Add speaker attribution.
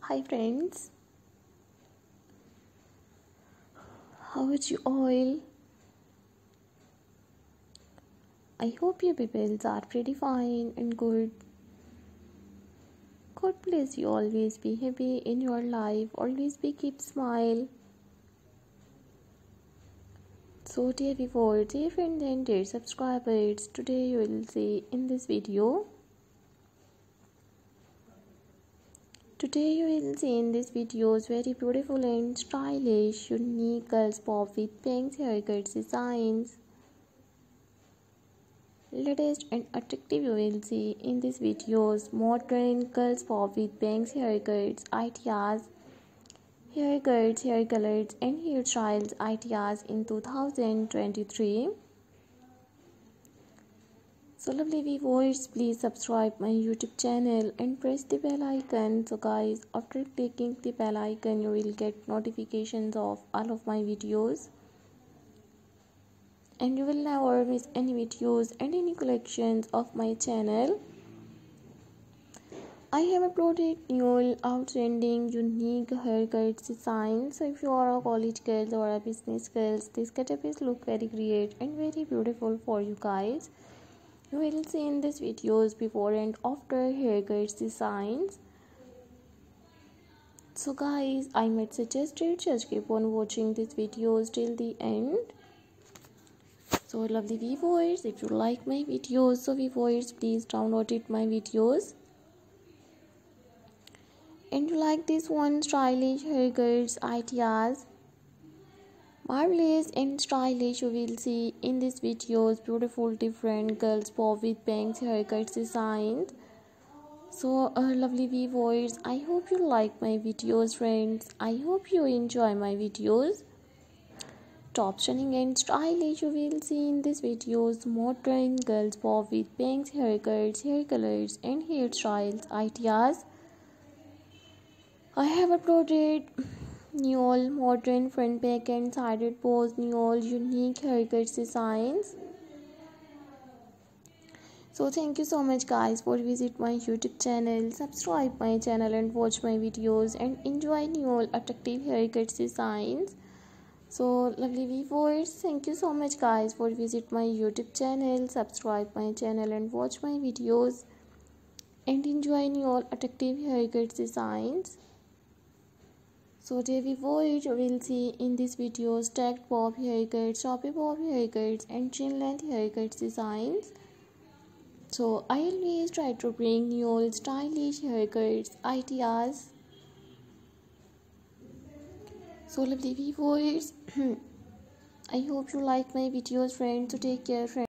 Speaker 1: Hi friends, how is you all? I hope you people are pretty fine and good. God bless you, always be happy in your life, always be keep smile. So dear viewers, dear friends and dear subscribers, today you will see in this video. Today you will see in this videos very beautiful and stylish, unique girls pop with pink haircuts designs. Latest and attractive you will see in these videos modern girls pop with bangs haircuts ideas, haircuts, hair colors and hairstyles ideas in 2023. So lovely viewers, please subscribe my YouTube channel and press the bell icon. So guys, after clicking the bell icon you will get notifications of all of my videos and you will never miss any videos and any collections of my channel. I have uploaded new outstanding unique haircut designs. So if you are a college girl or a business girl, this getup is look very great and very beautiful for you guys. You will see in these videos before and after haircut designs. So guys, I might suggest you just keep on watching these videos till the end. So lovely viewers, if you like my videos, so viewers please download it my videos. And you like this one stylish haircuts ideas, marvelous and stylish you will see in these videos beautiful different girls pop with bangs haircuts designs. So lovely viewers, I hope you like my videos friends. I hope you enjoy my videos. Top stunning and stylish you will see in these videos modern girls pop with bangs haircuts, hair colors and hairstyles ideas. I have uploaded new all modern front back and sided pose, new all unique haircuts designs. So thank you so much guys for visit my YouTube channel, subscribe my channel and watch my videos and enjoy new all attractive haircuts designs. So lovely viewers, thank you so much guys for visit my YouTube channel, subscribe my channel and watch my videos and enjoy new all attractive haircuts designs. So dear viewers, you will see in this video stacked bob haircuts, choppy bob haircuts and chin length haircuts designs. So I always try to bring new old stylish haircuts ideas. So lovely viewers, I hope you like my videos friends. So take care friends.